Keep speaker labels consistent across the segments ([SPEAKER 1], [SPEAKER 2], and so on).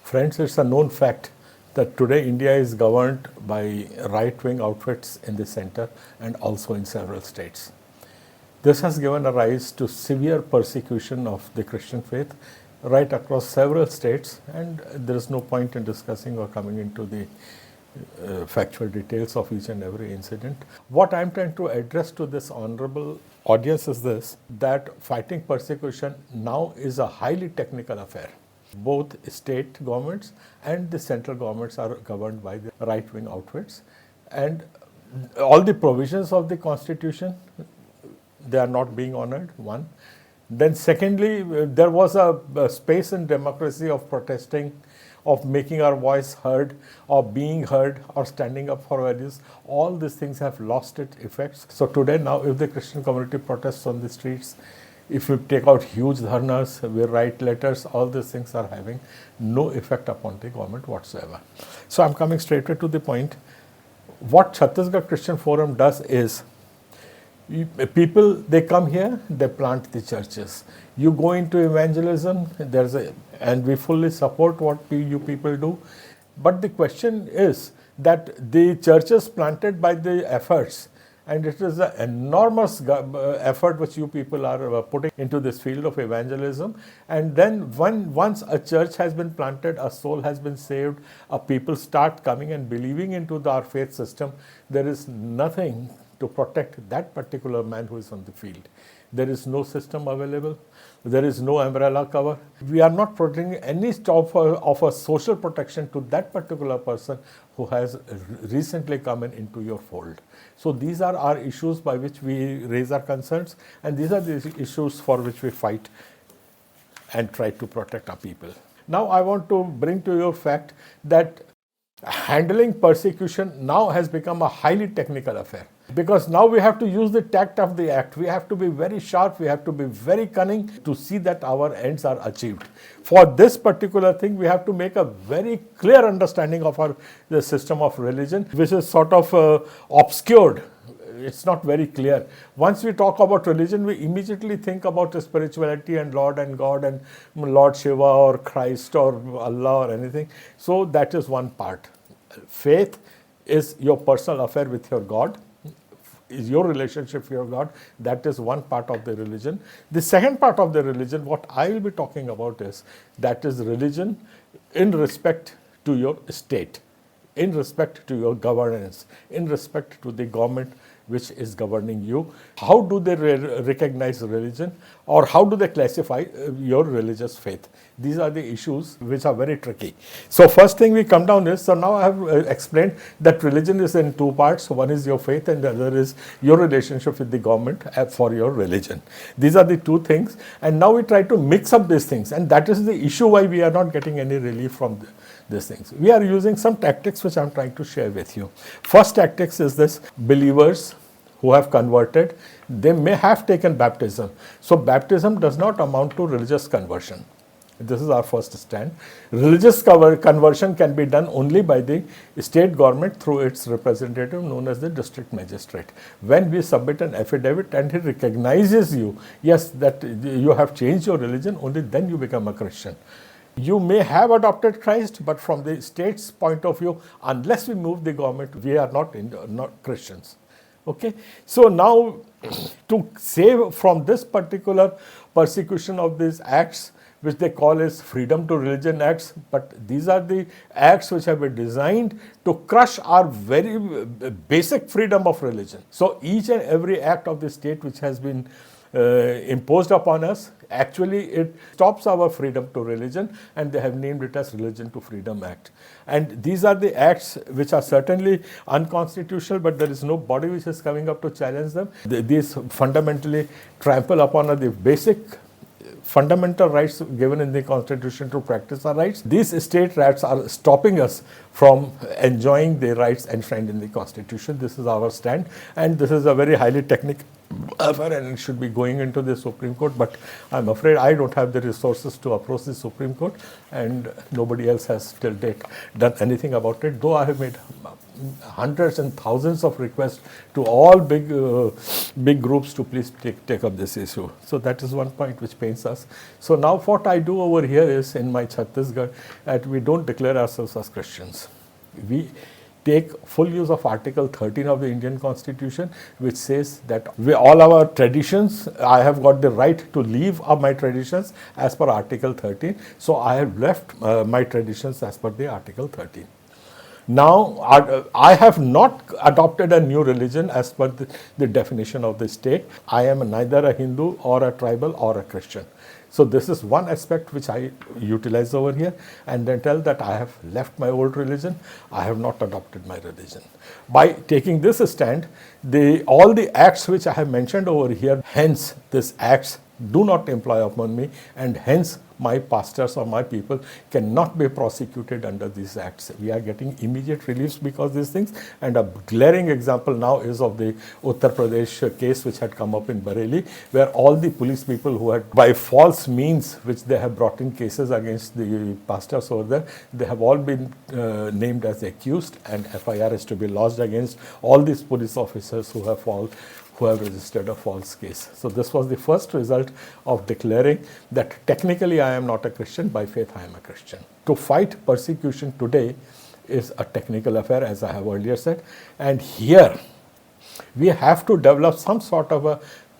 [SPEAKER 1] Friends, it's a known fact that today India is governed by right-wing outfits in the center and also in several states. This has given a rise to severe persecution of the Christian faith right across several states, and there is no point in discussing or coming into the factual details of each and every incident. What I'm trying to address to this honorable audience is this, that fighting persecution now is a highly technical affair. Both state governments and the central governments are governed by the right-wing outfits, and all the provisions of the constitution, they are not being honored, one. Then secondly, there was a space in democracy of protesting, of making our voice heard, of being heard, or standing up for values. All these things have lost its effects. So today now, if the Christian community protests on the streets, if we take out huge dharnas, we write letters, all these things are having no effect upon the government whatsoever. So I'm coming straight to the point. What Chhattisgarh Christian Forum does is, people, they come here, they plant the churches. You go into evangelism, and we fully support what you people do. But the question is that the churches planted by the efforts, and it is an enormous effort which you people are putting into this field of evangelism. And then once a church has been planted, a soul has been saved, people start coming and believing into our faith system, there is nothing to protect that particular man who is on the field. There is no system available. There is no umbrella cover. We are not protecting any of a social protection to that particular person who has recently come into your fold. So these are our issues by which we raise our concerns, and these are the issues for which we fight and try to protect our people. Now I want to bring to your fact that handling persecution now has become a highly technical affair. Because now we have to use the tact of the act. We have to be very sharp, we have to be very cunning to see that our ends are achieved. For this particular thing, we have to make a very clear understanding of the system of religion, which is sort of obscured. It's not very clear. Once we talk about religion, we immediately think about spirituality and Lord and God and Lord Shiva or Christ or Allah or anything. So that is one part. Faith is your personal affair with your God, is your relationship with your God. That is one part of the religion. The second part of the religion, what I will be talking about is, that is religion in respect to your state, in respect to your governance, in respect to the government which is governing you. How do they recognize religion, or how do they classify your religious faith? These are the issues which are very tricky. So first thing we come down is, so now I have explained that religion is in two parts. One is your faith and the other is your relationship with the government for your religion. These are the two things, and now we try to mix up these things, and that is the issue why we are not getting any relief from these things. We are using some tactics which I am trying to share with you. First tactics is this: believers who have converted, they may have taken baptism. So baptism does not amount to religious conversion. This is our first stand. Religious conversion can be done only by the state government through its representative known as the district magistrate. When we submit an affidavit and he recognizes you, yes, that you have changed your religion, only then you become a Christian. You may have adopted Christ, but from the state's point of view, unless we move the government, we are not Christians. Okay, so now to save from this particular persecution of these acts, which they call as freedom to religion acts, but these are the acts which have been designed to crush our very basic freedom of religion. So each and every act of the state which has been imposed upon us, actually it stops our freedom to religion, and they have named it as Religion to Freedom Act. And these are the acts which are certainly unconstitutional, but there is no body which is coming up to challenge them. These fundamentally trample upon the basic fundamental rights given in the Constitution to practice our rights. These state rights are stopping us from enjoying the rights enshrined in the Constitution. This is our stand, and this is a very highly technical affair, and it should be going into the Supreme Court, but I'm afraid I don't have the resources to approach the Supreme Court, and nobody else has till date done anything about it, though I have made hundreds and thousands of requests to all big groups to please take up this issue. So that is one point which pains us. So now what I do over here is, in my Chhattisgarh, that we don't declare ourselves as Christians. We take full use of Article 13 of the Indian Constitution, which says that all our traditions, I have got the right to leave my traditions as per Article 13. So I have left my traditions as per the Article 13. Now, I have not adopted a new religion as per the definition of the state. I am neither a Hindu or a tribal or a Christian. So this is one aspect which I utilize over here, and then tell that I have left my old religion, I have not adopted my religion. By taking this stand, all the acts which I have mentioned over here, hence these acts do not imply upon me, and hence my pastors or my people cannot be prosecuted under these acts. We are getting immediate reliefs because of these things, and a glaring example now is of the Uttar Pradesh case which had come up in Bareilly, where all the police people who had, by false means which they have brought in cases against the pastors over there, they have all been named as accused, and FIR is to be lodged against all these police officers who have registered a false case. So this was the first result of declaring that technically I am not a Christian, by faith I am a Christian. To fight persecution today is a technical affair, as I have earlier said, and here we have to develop some sort of a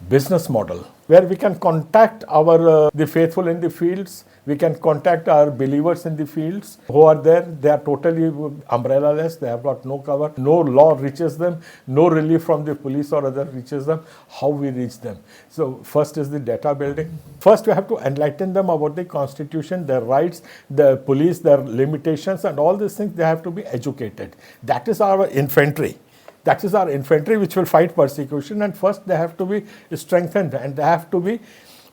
[SPEAKER 1] business model where we can contact the faithful in the fields, we can contact our believers in the fields who are there. They are totally umbrella-less, they have got no cover, no law reaches them, no relief from the police or other reaches them. How we reach them? So first is the data building. First we have to enlighten them about the constitution, their rights, the police, their limitations, and all these things. They have to be educated. That is our infantry. That is our infantry which will fight persecution, and first they have to be strengthened and they have to be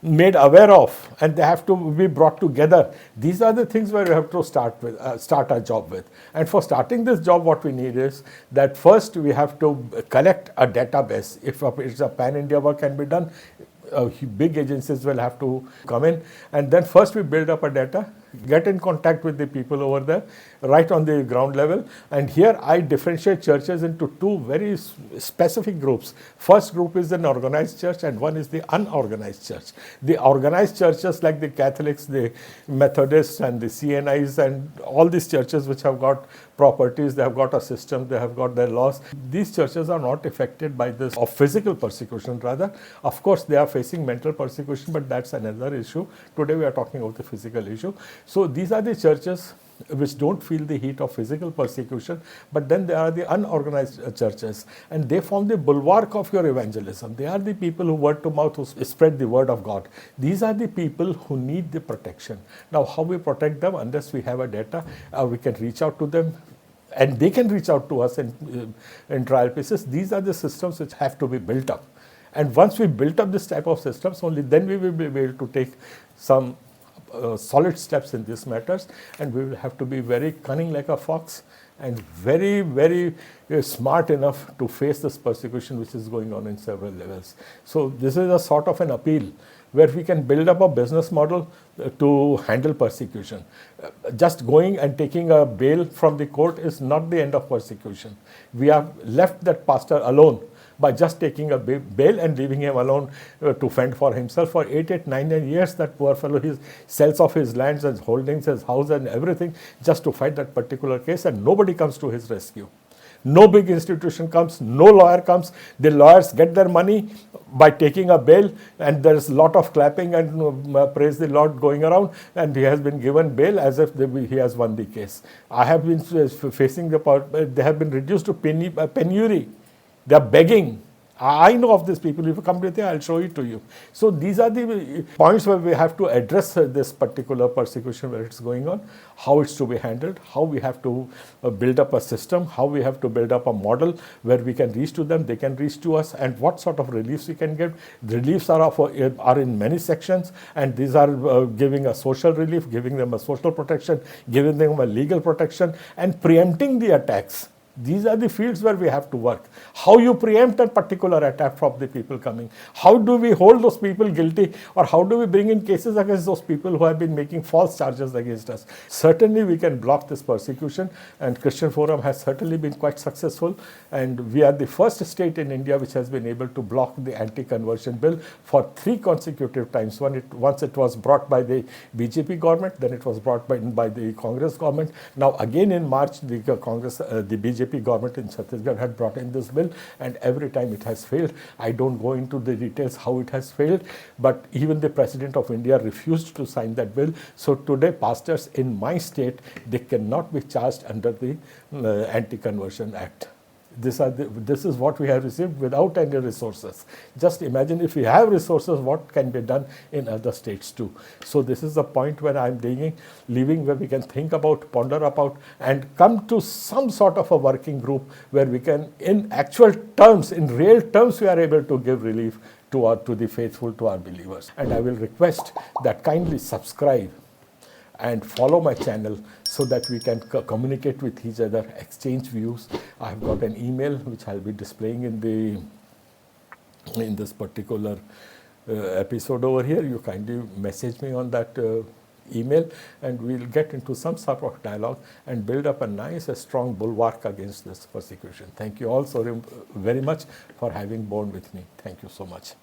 [SPEAKER 1] made aware of, and they have to be brought together. These are the things where we have to start our job with. And for starting this job, what we need is that first we have to collect a database. If it's a pan-India work can be done, big agencies will have to come in, and then first we build up a data, get in contact with the people over there, right on the ground level. And here I differentiate churches into two very specific groups. First group is an organized church, and one is the unorganized church. The organized churches like the Catholics, the Methodists, and the CNIs, and all these churches which have got properties, they have got a system, they have got their laws. These churches are not affected by this of physical persecution. Rather, of course, they are facing mental persecution, but that's another issue. Today we are talking about the physical issue. So these are the churches which don't feel the heat of physical persecution, but then there are the unorganized churches, and they form the bulwark of your evangelism. They are the people who word to mouth, who spread the word of God. These are the people who need the protection. Now, how we protect them? Unless we have a data, we can reach out to them, and they can reach out to us in trial pieces. These are the systems which have to be built up. And once we built up this type of systems, only then we will be able to take some solid steps in these matters, and we will have to be very cunning like a fox and very, very smart enough to face this persecution which is going on in several levels. So this is a sort of an appeal where we can build up a business model to handle persecution. Just going and taking a bail from the court is not the end of persecution. We have left that pastor alone by just taking a bail and leaving him alone to fend for himself for 8, 9 years. That poor fellow, he sells off his lands and holdings, his house and everything, just to fight that particular case, and nobody comes to his rescue. No big institution comes, no lawyer comes. The lawyers get their money by taking a bail, and there's a lot of clapping and praise the Lord going around, and he has been given bail as if he has won the case. I have been facing they have been reduced to penury. They are begging. I know of these people. If you come with me, I'll show it to you. So these are the points where we have to address this particular persecution where it's going on, how it's to be handled, how we have to build up a system, how we have to build up a model where we can reach to them, they can reach to us, and what sort of reliefs we can give. The reliefs are in many sections, and these are giving a social relief, giving them a social protection, giving them a legal protection, and preempting the attacks. These are the fields where we have to work. How you preempt a particular attack from the people coming? How do we hold those people guilty, or how do we bring in cases against those people who have been making false charges against us? Certainly we can block this persecution, and Christian Forum has certainly been quite successful, and we are the first state in India which has been able to block the anti-conversion bill for 3 consecutive times. Once it was brought by the BJP government, then it was brought by the Congress government. Now again in March, the BJP government in Chhattisgarh had brought in this bill, and every time it has failed. I don't go into the details how it has failed, but even the President of India refused to sign that bill. So today pastors in my state, they cannot be charged under the Anti-Conversion Act. This is what we have received without any resources. Just imagine if we have resources, what can be done in other states too. So this is the point where I'm leaving where we can think about, ponder about, and come to some sort of a working group where we can, in actual terms, in real terms, we are able to give relief to the faithful, to our believers. And I will request that kindly subscribe and follow my channel so that we can communicate with each other, exchange views. I have got an email which I'll be displaying in this particular episode over here. You kindly message me on that email, and we'll get into some sort of dialogue and build up a nice, strong bulwark against this persecution. Thank you all so very much for having borne with me. Thank you so much.